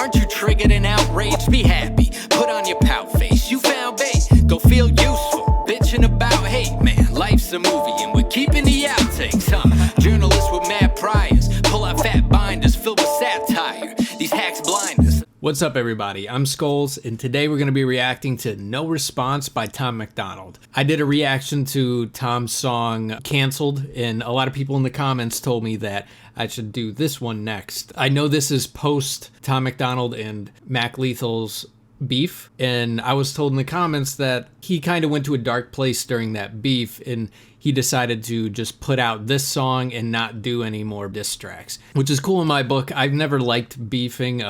Aren't you triggered and outraged? Be happy, put on your pout face. You found bait, go feel useful. Bitching about hate, man, life's a movie and we're keeping the outtakes, huh? Journalists with mad priors, pull out fat binders filled with satire. These hacks blind us. What's up, everybody? I'm Skulls, and today we're going to be reacting to No Response by Tom Macdonald. I did a reaction to Tom's song Cancelled, and a lot of people in the comments told me that I should do this one next. I know this is post Tom Macdonald and Mac Lethal's beef, and I was told in the comments that he kind of went to a dark place during that beef, and he decided to just put out this song and not do any more diss tracks, which is cool in my book. I've never liked beefing.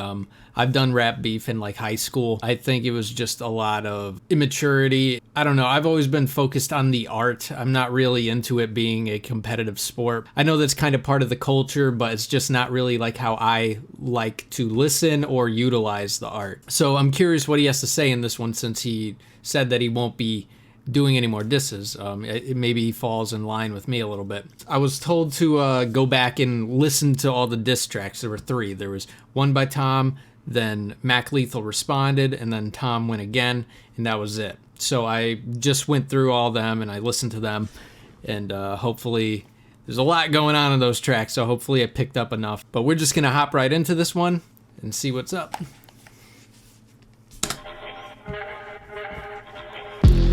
I've done rap beef in like high school. I think it was just a lot of immaturity. I don't know. I've always been focused on the art. I'm not really into it being a competitive sport. I know that's kind of part of the culture, but it's just not really like how I like to listen or utilize the art. So I'm curious what he has to say in this one, since he said that he won't be doing any more disses. Maybe he falls in line with me a little bit. I was told to go back and listen to all the diss tracks. There were 3. There was one by Tom, then Mac Lethal responded, and then Tom went again, and that was it. So I just went through all them and I listened to them, and hopefully there's a lot going on in those tracks, so hopefully I picked up enough. But we're just gonna hop right into this one and see what's up.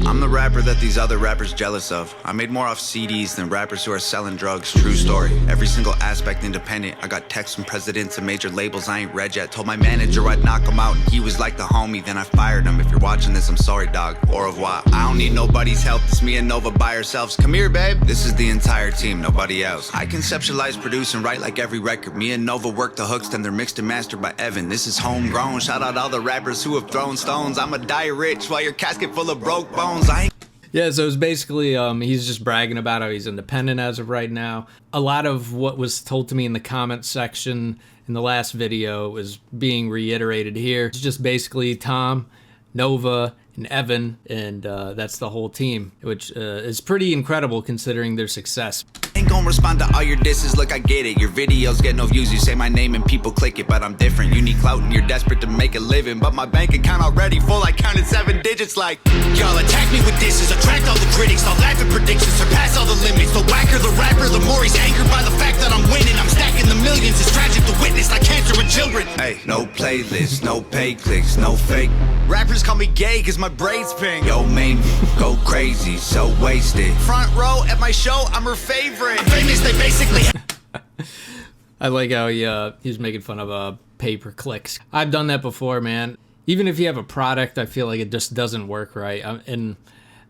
I'm the rapper that these other rappers jealous of. I made more off CDs than rappers who are selling drugs. True story. Every single aspect independent. I got texts from presidents and major labels I ain't read yet. Told my manager I'd knock him out and he was like the homie. Then I fired him. If you're watching this, I'm sorry, dog. Au revoir. I don't need nobody's help. It's me and Nova by ourselves. Come here, babe. This is the entire team, nobody else. I conceptualize, produce, and write like every record. Me and Nova work the hooks, then they're mixed and mastered by Evan. This is homegrown. Shout out all the rappers who have thrown stones. I'ma die rich while your casket full of broke bones. Yeah, so it's basically, he's just bragging about how he's independent as of right now. A lot of what was told to me in the comment section in the last video is being reiterated here. It's just basically Tom, Nova, and Evan, and that's the whole team, which is pretty incredible considering their success. Ain't gonna respond to all your disses, look, I get it. Your videos get no views, you say my name and people click it, but I'm different. You need clout and you're desperate to make a living, but my bank account already full, I counted 7 digits like. Y'all attack me with disses, attract all the critics, I'll laugh at predictions, surpass all the limits. The whacker the rapper, the more he's angered by the fact that I'm winning. I'm stacking the millions, it's tragic to witness, like cancer in children. Hey, no playlist, no pay clicks, no fake. Rappers call me gay cause my braids pink. Yo, made me go crazy, so wasted. Front row at my show, I'm her favorite. Famous, they basically. I like how he's making fun of pay-per-clicks. I've done that before, man. Even if you have a product, I feel like it just doesn't work right. And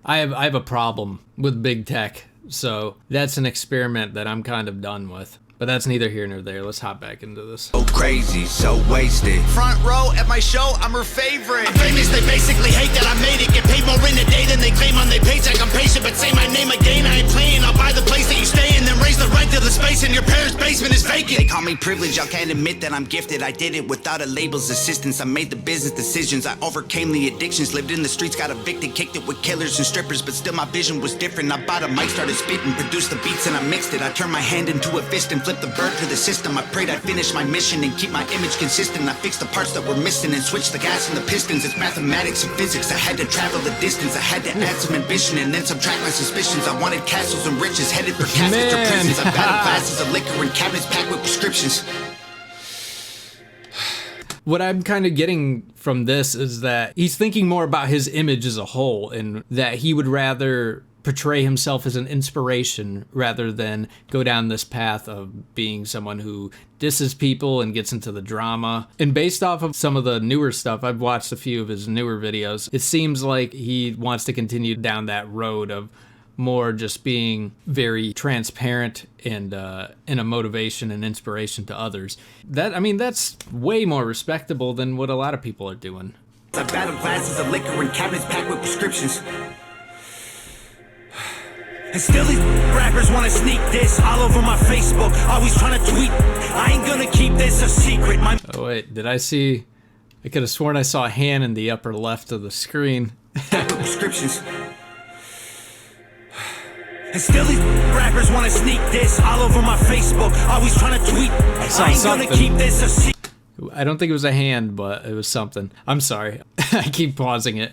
I have a problem with big tech, so that's an experiment that I'm kind of done with. But that's neither here nor there. Let's hop back into this. So crazy, so wasted. Front row at my show, I'm her favorite. Famous, they basically hate that I made it. Get paid more in a day than they claim on their paycheck. I'm patient, but say my name again, I ain't playing. I'll buy the place that you stay in, then raise the rent to the space in your parents' basement is vacant. They call me privileged, y'all can't admit that I'm gifted. I did it without a label's assistance. I made the business decisions, I overcame the addictions. Lived in the streets, got evicted, kicked it with killers and strippers. But still my vision was different. I bought a mic, started spitting, produced the beats and I mixed it. I turned my hand into a fist and flipped the bird to the system. I prayed I'd finish my mission and keep my image consistent. I fixed the parts that were missing and switched the gas and the pistons. It's mathematics and physics. I had to travel the distance. I had to add some ambition and then subtract my suspicions. I wanted castles and riches, headed for caskets or prisons. I battled glasses of liquor and cabinets packed with prescriptions. What I'm kind of getting from this is that he's thinking more about his image as a whole, and that he would rather portray himself as an inspiration rather than go down this path of being someone who disses people and gets into the drama. And based off of some of the newer stuff, I've watched a few of his newer videos, it seems like he wants to continue down that road of more just being very transparent and a motivation and inspiration to others. I mean, that's way more respectable than what a lot of people are doing. I battled glasses of liquor and cabinets packed with prescriptions. And still these rappers wanna sneak this all over my Facebook, always trying to tweet. I ain't gonna keep this a secret. Oh wait, did I see? I could have sworn I saw a hand in the upper left of the screen. Prescriptions. And still these rappers wanna sneak this all over my Facebook, always trying to tweet. I ain't gonna keep this a secret. I don't think it was a hand, but it was something. I'm sorry. I keep pausing it.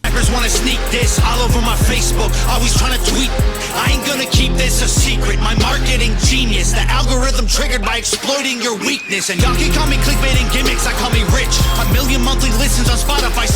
Rappers wanna sneak this all over my Facebook, always trying to tweet. I ain't gonna keep this a secret, my marketing genius. The algorithm triggered by exploiting your weakness. And y'all can call me clickbait and gimmicks, I call me rich. 1 million monthly listens on Spotify,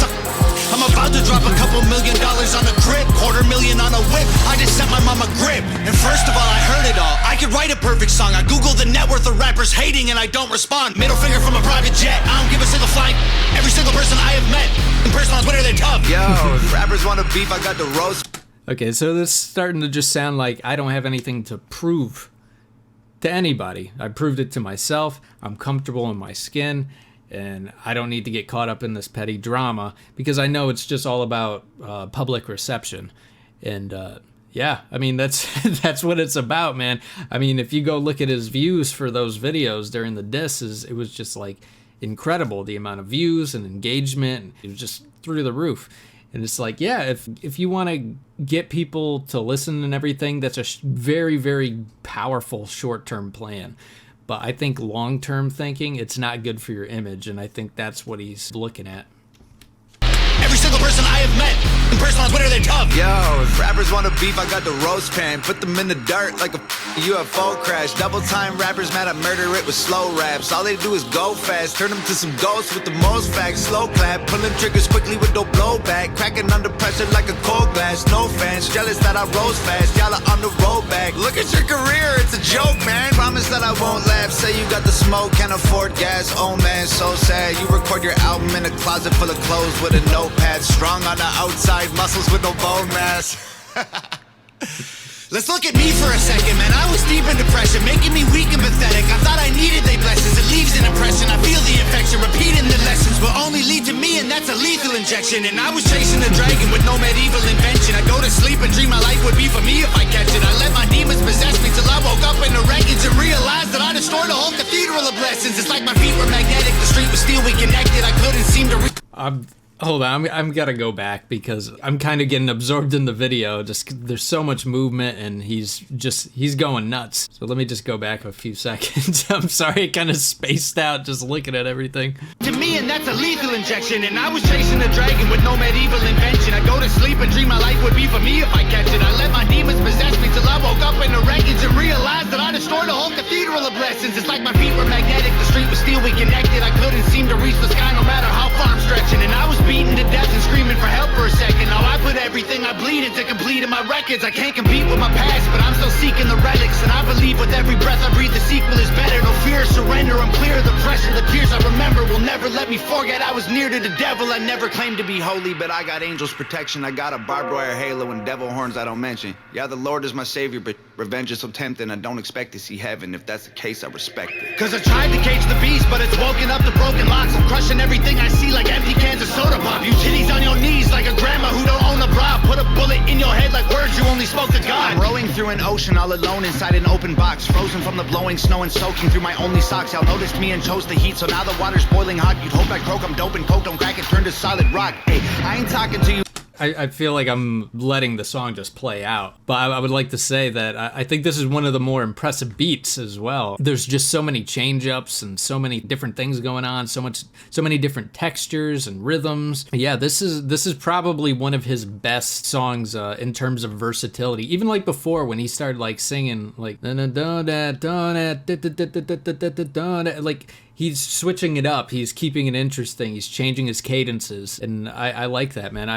I'm about to drop a couple $1 million on a crib, $250,000 on a whip. I just sent my mom a grip. And first of all, I heard it all. I could write a perfect song. I Googled the net worth of rappers hating and I don't respond. Middle finger from a private jet. I don't give a single flying. Every single person I have met in person on Twitter, they're tough. Yo, if rappers wanna beef, I got the roast. Okay, so this is starting to just sound like I don't have anything to prove to anybody. I proved it to myself. I'm comfortable in my skin. And I don't need to get caught up in this petty drama because I know it's just all about public reception. And yeah, I mean, that's that's what it's about, man. I mean, if you go look at his views for those videos during the disses, it was just like incredible, the amount of views and engagement. It was just through the roof. And it's like, yeah, if you want to get people to listen and everything, that's a very, very powerful short-term plan. But I think long-term thinking, it's not good for your image, and I think that's what he's looking at. Every single person I have met in person on Twitter, they're tough. Yo, if rappers wanna beef, I got the roast pan. Put them in the dirt like a UFO crash. Double time rappers mad, I murder it with slow raps. All they do is go fast, turn them to some ghosts with the most facts. Slow clap, pulling triggers quickly with no blowback. Cracking under pressure like a cold glass. No fans, jealous that I rose fast. Y'all are on the road back. Look at your career, it's a joke, man. Promise that I won't laugh. Say you got the smoke, can't afford gas. Oh man, so sad. You record your album in a closet full of clothes with a notepad. Strong on the outside, muscles with no bone mass. Let's look at me for a second, man. I was deep in depression, making me weak and pathetic. I thought I needed their blessings, it leaves an impression. I feel the infection, repeating the lessons will only lead to me, and that's a lethal injection. And I was chasing the dragon with no medieval invention. I go to sleep and dream my life would be for me if I catch it. I let my demons possess me till I woke up in the wreckage and realized that I destroyed a whole cathedral of blessings. It's like my feet were magnetic, the street was steel, we connected. I couldn't seem to Hold on, I'm gotta go back because I'm kind of getting absorbed in the video. Just there's so much movement and he's going nuts. So let me just go back a few seconds. I'm sorry, I kind of spaced out just looking at everything. To me, and that's a lethal injection. And I was chasing the dragon with no medieval invention. I go to sleep and dream my life would be for me if I catch it. I let my demons possess me till I woke up in the wreckage and realized that I destroyed a whole cathedral of blessings. It's like my feet were magnetic, the street was steel, we connected. I couldn't seem to reach the sky no matter how far I'm stretching. And I was beaten to death and screaming for help for a second. Now I put everything I bleed into completing my records. I can't compete with my past, but I'm still seeking the relics. And I believe with every breath I breathe the sequel is better. No fear, surrender, I'm clear. The pressure, the tears I remember will never let me forget I was near to the devil. I never claimed to be holy, but I got angels protection. I got a barbed wire halo and devil horns I don't mention. Yeah, the Lord is my savior, but revenge is so tempting. I don't expect to see heaven. If that's the case, I respect it. Cause I tried to cage the beast, but it's woken up the broken locks. I'm crushing everything I see like empty cans of soda pop. You titties on your knees like a grandma who don't own a bra. Put a bullet in your head like words you only spoke to God. I'm rowing through an ocean all alone inside an open box, frozen from the blowing snow and soaking through my only socks. Y'all noticed me and chose the heat, so now the water's boiling hot. You'd hope I croak, I'm dope and coke, don't crack it, turn to solid rock. Hey, I ain't talking to you. I feel like I'm letting the song just play out. But I would like to say that I think this is one of the more impressive beats as well. There's just so many change-ups and so many different things going on, so many different textures and rhythms. Yeah, this is probably one of his best songs in terms of versatility. Even like before when he started like singing like like he's switching it up, he's keeping it interesting, he's changing his cadences, and I like that, man.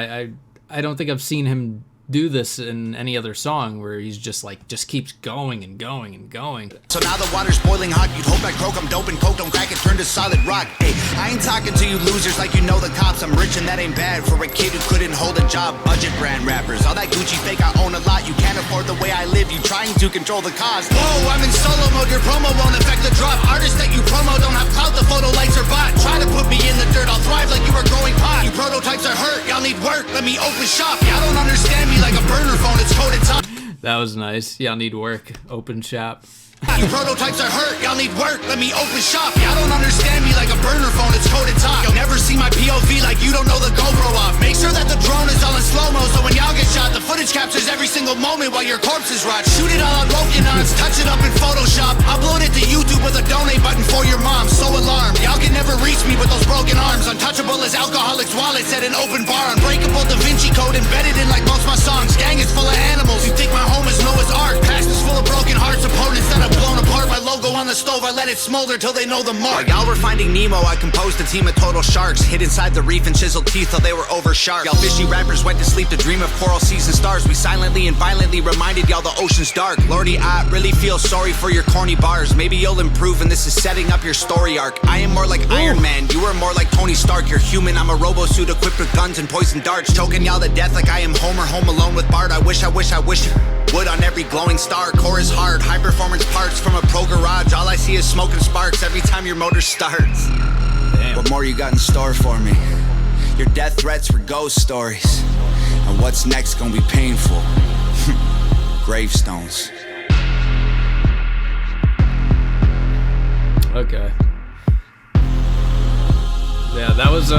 I don't think I've seen him do this in any other song where he's just keeps going and going and going. So now the water's boiling hot, you'd hope I croak, I'm dope and coke, don't crack it, turn to solid rock. Hey, I ain't talking to you losers like you know the cops. I'm rich and that ain't bad for a kid who couldn't hold a job. Budget brand rappers, all that Gucci fake, I own a lot. You can't afford the way I live, you trying to control the cost. Whoa, I'm in solo mode, your promo won't affect the drop. Artists that you promo don't have clout, the photo lights are bought. Try to put me in the dirt, I'll thrive like you were growing pot. You prototypes are hurt, y'all need work, let me open shop. Y'all don't understand me like a burner phone, it's coded top. That was nice. Y'all need work, open shop. You prototypes are hurt, y'all need work, let me open shop. Y'all don't understand me like a burner phone, it's coded top. You'll never see my POV like you don't know the GoPro off. Make sure that the drone is all in slow-mo, so when y'all get shot, the footage captures every single single moment while your corpses rot. Shoot it all on broken arms, touch it up in Photoshop. Upload it to YouTube with a donate button for your mom. So alarmed, y'all can never reach me with those broken arms. Untouchable as alcoholics' wallets at an open bar. Unbreakable Da Vinci Code embedded in like most my songs. Gang is full of animals, you think my home is Noah's Ark. Past is full of broken hearts, opponents that have blown apart. My logo on the stove, I let it smolder till they know the mark. While y'all were finding Nemo, I composed a team of total sharks. Hid inside the reef and chiseled teeth till they were over sharp. Y'all fishy rappers went to sleep to dream of coral seas and stars. We silently and violently reminded y'all the ocean's dark. Lordy, I really feel sorry for your corny bars. Maybe you'll improve and this is setting up your story arc. I am more like Iron Man, you are more like Tony Stark. You're human, I'm a robo suit equipped with guns and poison darts. Choking y'all to death like I am Homer home alone with Bart. I wish wood on every glowing star. Core is hard, high performance parts from a pro garage. All I see is smoke and sparks every time your motor starts. Damn. What more you got in store for me? Your death threats were ghost stories. And what's next gonna be painful? Gravestones. Okay. Yeah, that was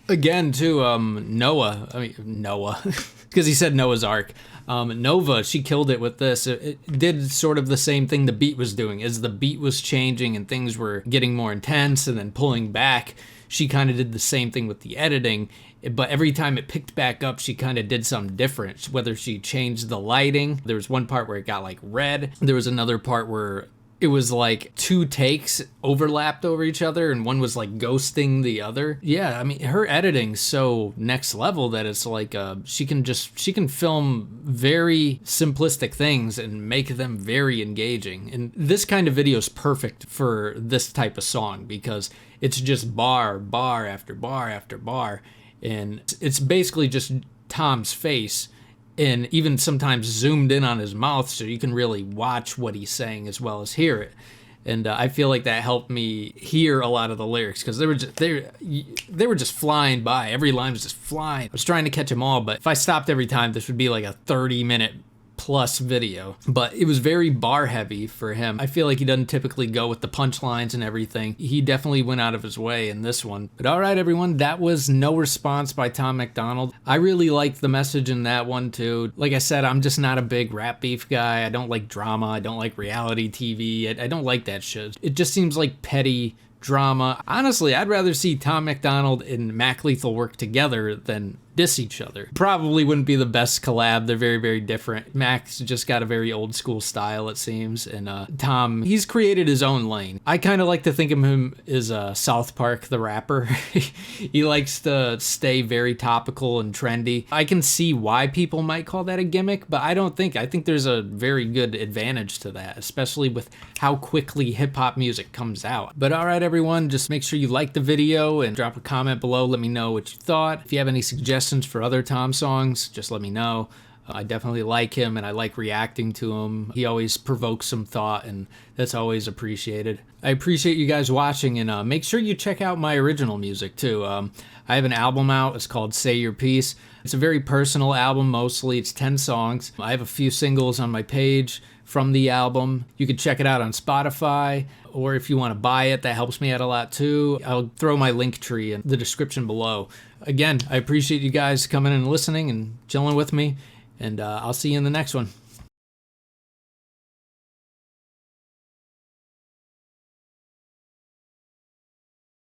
again too Noah. I mean Noah, because he said Noah's Ark. Nova, she killed it with this. It did sort of the same thing the beat was doing. As the beat was changing and things were getting more intense and then pulling back, she kind of did the same thing with the editing. But every time it picked back up, she kind of did something different. Whether she changed the lighting, there was one part where it got like red. There was another part where it was like two takes overlapped over each other and one was like ghosting the other. Yeah, I mean, her editing's so next level that it's like she can film very simplistic things and make them very engaging. And this kind of video is perfect for this type of song because it's just bar after bar after bar, and it's basically just Tom's face, and even sometimes zoomed in on his mouth so you can really watch what he's saying as well as hear it. And I feel like that helped me hear a lot of the lyrics because they were just flying by. Every line was just flying. I was trying to catch them all, but if I stopped every time, this would be like a 30-minute plus video. But it was very bar heavy for him. I feel like he doesn't typically go with the punchlines and everything. He definitely went out of his way in this one. But all right, everyone, that was No Response by Tom Macdonald. I really liked the message in that one too. Like I said, I'm just not a big rap beef guy. I don't like drama. I don't like reality TV. I don't like that shit. It just seems like petty drama. Honestly, I'd rather see Tom Macdonald and Mac Lethal work together than diss each other. Probably wouldn't be the best collab. They're very, very different. Mac's just got a very old school style, it seems, and Tom, he's created his own lane. I kind of like to think of him as South Park the rapper. He likes to stay very topical and trendy. I can see why people might call that a gimmick, but I think there's a very good advantage to that, especially with how quickly hip-hop music comes out. But all right, everyone, just make sure you like the video and drop a comment below. Let me know what you thought. If you have any suggestions for other Tom songs, just let me know. I definitely like him and I like reacting to him. He always provokes some thought and that's always appreciated. I appreciate you guys watching, and make sure you check out my original music too. I have an album out. It's called Say Your Piece. It's a very personal album mostly. It's 10 songs. I have a few singles on my page from the album. You can check it out on Spotify, or if you want to buy it, that helps me out a lot too. I'll throw my Linktree in the description below. Again, I appreciate you guys coming and listening and chilling with me, and I'll see you in the next one.